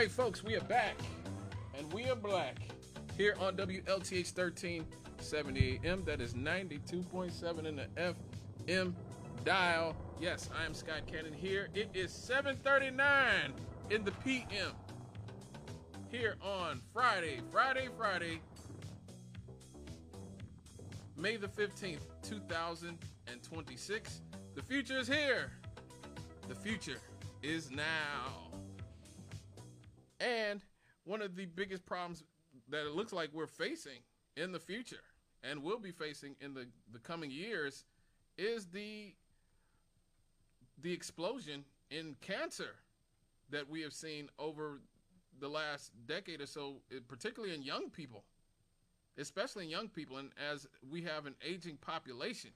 right, folks, we are back, and we are black here on WLTH 1370 AM. That is 92.7 in the FM dial. Yes, I am Scott Cannon here. It is 7:39 in the PM here on Friday, May the 15th, 2026. The future is here. The future is now. And one of the biggest problems that it looks like we're facing in the future and will be facing in the coming years is the explosion in cancer that we have seen over the last decade or so, particularly in young people, especially in young people. And as we have an aging population,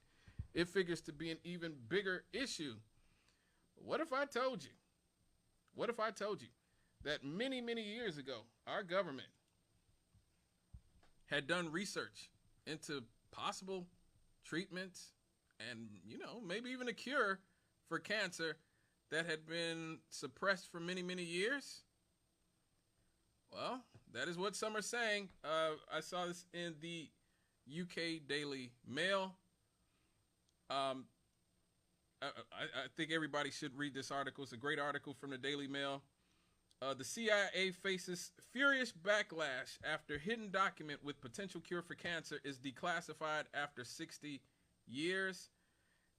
it figures to be an even bigger issue. What if I told you that many, many years ago, our government had done research into possible treatments and, maybe even a cure for cancer that had been suppressed for many, many years? Well, that is what some are saying. I saw this in the UK Daily Mail. I think everybody should read this article. It's a great article from the Daily Mail. The CIA faces furious backlash after hidden document with potential cure for cancer is declassified after 60 years.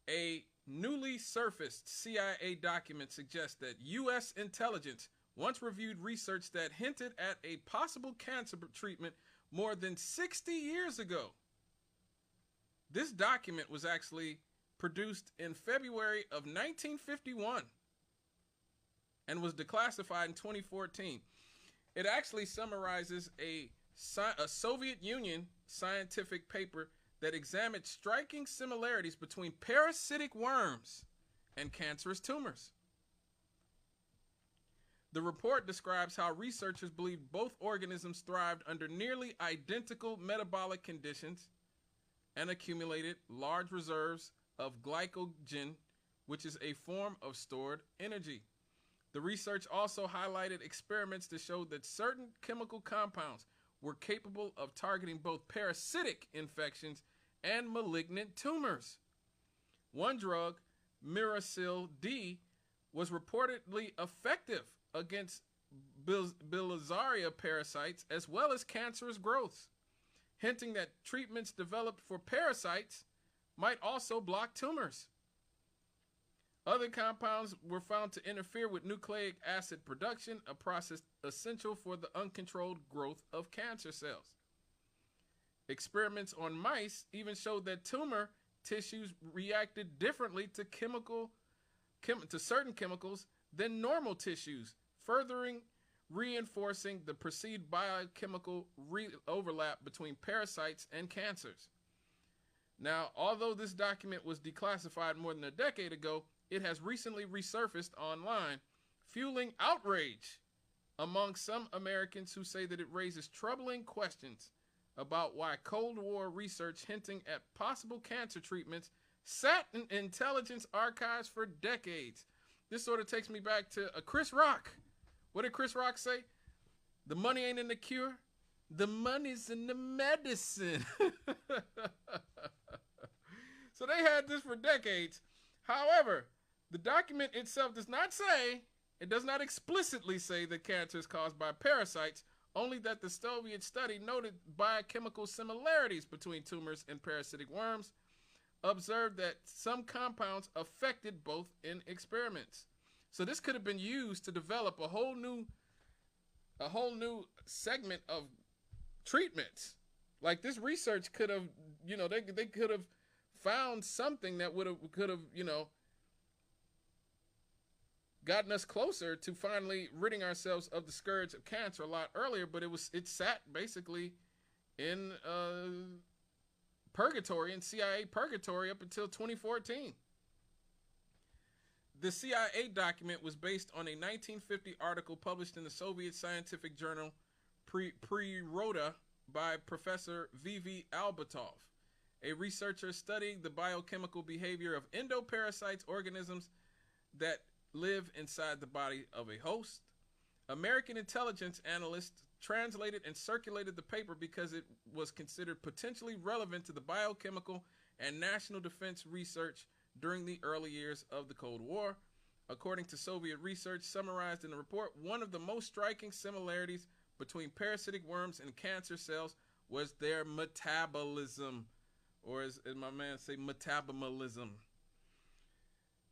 A newly surfaced CIA document suggests that U.S. intelligence once reviewed research that hinted at a possible cancer treatment more than 60 years ago. This document was actually produced in February of 1951 and was declassified in 2014. It actually summarizes a Soviet Union scientific paper that examined striking similarities between parasitic worms and cancerous tumors. The report describes how researchers believed both organisms thrived under nearly identical metabolic conditions and accumulated large reserves of glycogen, which is a form of stored energy. The research also highlighted experiments that showed that certain chemical compounds were capable of targeting both parasitic infections and malignant tumors. One drug, Miracil D, was reportedly effective against Biliaria parasites as well as cancerous growths, hinting that treatments developed for parasites might also block tumors. Other compounds were found to interfere with nucleic acid production, a process essential for the uncontrolled growth of cancer cells. Experiments on mice even showed that tumor tissues reacted differently to certain chemicals than normal tissues, furthering reinforcing the perceived biochemical overlap between parasites and cancers. Now, although this document was declassified more than a decade ago, it has recently resurfaced online, fueling outrage among some Americans who say that it raises troubling questions about why Cold War research hinting at possible cancer treatments sat in intelligence archives for decades. This sort of takes me back to Chris Rock. What did Chris Rock say? The money ain't in the cure. The money's in the medicine. So they had this for decades. However, the document itself does not explicitly say that cancer is caused by parasites, only that the Soviet study noted biochemical similarities between tumors and parasitic worms, observed that some compounds affected both in experiments. So this could have been used to develop a whole new segment of treatments. Like this research could have, they could have found something that could have, gotten us closer to finally ridding ourselves of the scourge of cancer a lot earlier, but it sat basically in purgatory, in CIA purgatory up until 2014. The CIA document was based on a 1950 article published in the Soviet scientific journal Priroda by Professor V.V. Albertov, a researcher studying the biochemical behavior of endoparasites, organisms that live inside the body of a host. American intelligence analysts translated and circulated the paper because it was considered potentially relevant to the biochemical and national defense research during the early years of the Cold War. According to Soviet research summarized in the report, one of the most striking similarities between parasitic worms and cancer cells was their metabolism, or as my man say, metabolism.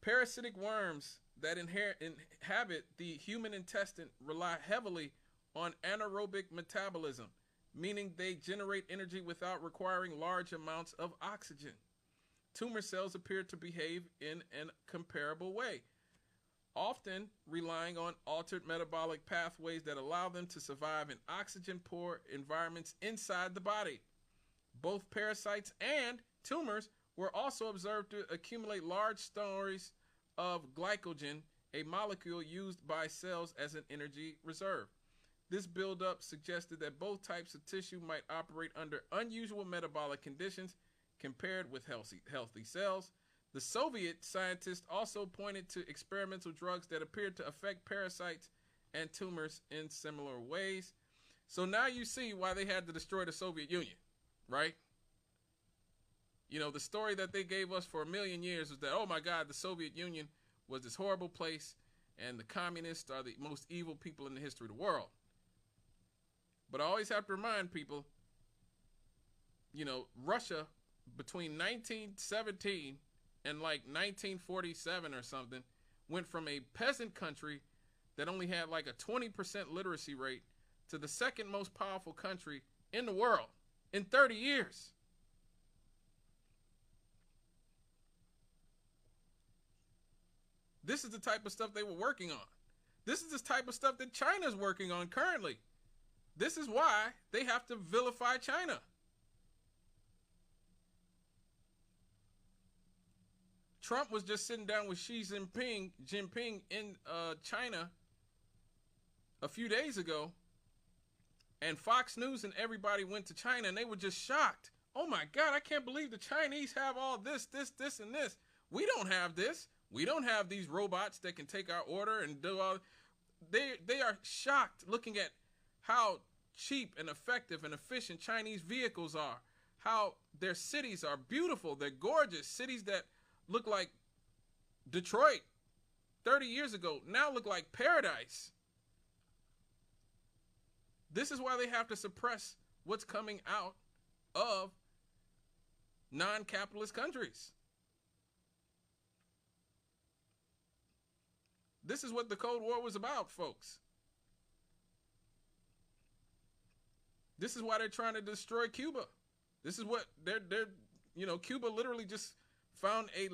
Parasitic worms that inhabit the human intestine rely heavily on anaerobic metabolism, meaning they generate energy without requiring large amounts of oxygen. Tumor cells appear to behave in a comparable way, often relying on altered metabolic pathways that allow them to survive in oxygen-poor environments inside the body. Both parasites and tumors were also observed to accumulate large stores of glycogen, a molecule used by cells as an energy reserve. This buildup suggested that both types of tissue might operate under unusual metabolic conditions compared with healthy cells. The Soviet scientists also pointed to experimental drugs that appeared to affect parasites and tumors in similar ways. So now you see why they had to destroy the Soviet Union, right? You know, the story that they gave us for a million years was that, oh my God, the Soviet Union was this horrible place and the communists are the most evil people in the history of the world. But I always have to remind people, you know, Russia between 1917 and like 1947 or something went from a peasant country that only had like a 20% literacy rate to the second most powerful country in the world in 30 years. This is the type of stuff they were working on. This is the type of stuff that China's working on currently. This is why they have to vilify China. Trump was just sitting down with Xi Jinping in China a few days ago, and Fox News and everybody went to China, and they were just shocked. Oh my God, I can't believe the Chinese have all this, and this. We don't have this. We don't have these robots that can take our order and do all. They are shocked looking at how cheap and effective and efficient Chinese vehicles are, how their cities are beautiful, they're gorgeous. Cities that look like Detroit 30 years ago now look like paradise. This is why they have to suppress what's coming out of non-capitalist countries. This is what the Cold War was about, folks. This is why they're trying to destroy Cuba. This is what they're you know, Cuba literally just found a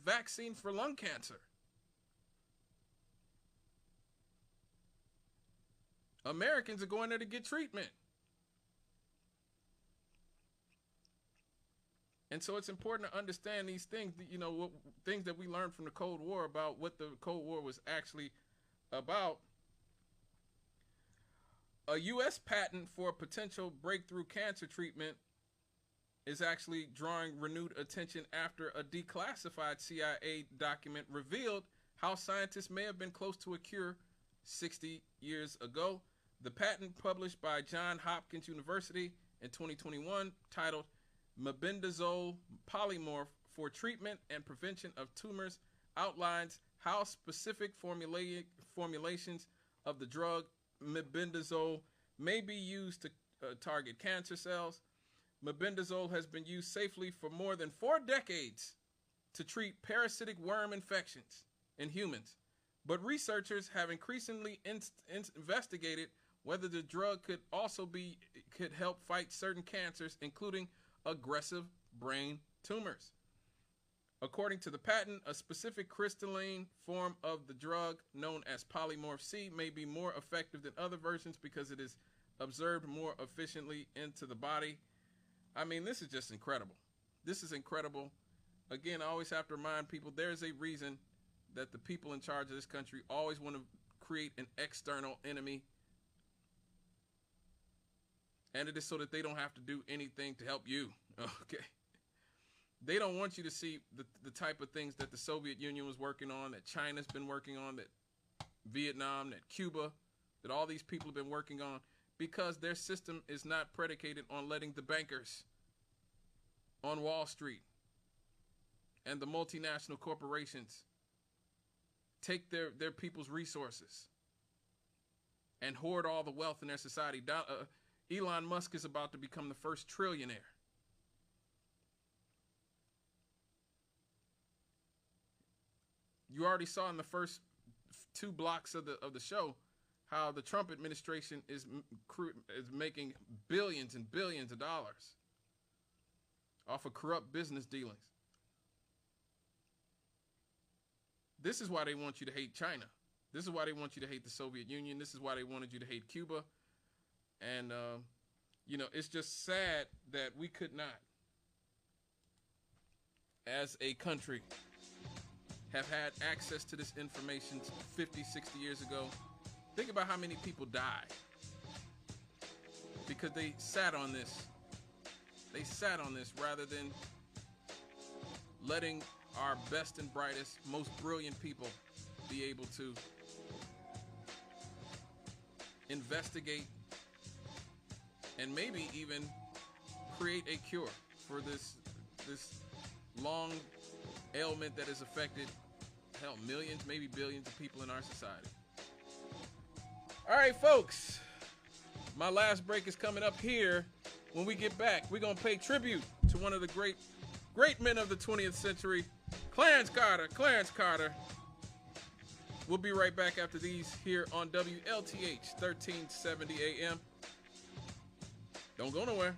vaccine for lung cancer. Americans are going there to get treatment. And so it's important to understand these things, you know, things that we learned from the Cold War about what the Cold War was actually about. A U.S. patent for a potential breakthrough cancer treatment is actually drawing renewed attention after a declassified CIA document revealed how scientists may have been close to a cure 60 years ago. The patent, published by Johns Hopkins University in 2021, titled Mebendazole Polymorph for Treatment and Prevention of Tumors, outlines how specific formulations of the drug mebendazole may be used to target cancer cells. Mebendazole has been used safely for more than 4 decades to treat parasitic worm infections in humans, but researchers have increasingly investigated whether the drug could help fight certain cancers, including aggressive brain tumors. According to the patent, a specific crystalline form of the drug known as polymorph C may be more effective than other versions because it is absorbed more efficiently into the body. I mean, this is just incredible. This is incredible. Again, I always have to remind people there's a reason that the people in charge of this country always want to create an external enemy. And it is so that they don't have to do anything to help you. Okay. They don't want you to see the type of things that the Soviet Union was working on, that China's been working on, that Vietnam, that Cuba, that all these people have been working on, because their system is not predicated on letting the bankers on Wall Street and the multinational corporations take their people's resources and hoard all the wealth in their society. Elon Musk is about to become the first trillionaire. You already saw in the first 2 blocks of the show how the Trump administration is making billions and billions of dollars off of corrupt business dealings. This is why they want you to hate China. This is why they want you to hate the Soviet Union. This is why they wanted you to hate Cuba. And, you know, it's just sad that we could not, as a country, have had access to this information 50, 60 years ago. Think about how many people died because they sat on this. They sat on this rather than letting our best and brightest, most brilliant people be able to investigate and maybe even create a cure for this long ailment that has affected, hell, millions, maybe billions of people in our society. All right, folks, my last break is coming up here. When we get back, we're going to pay tribute to one of the great men of the 20th century, Clarence Carter. Clarence Carter. We'll be right back after these here on WLTH 1370 AM. Don't go nowhere.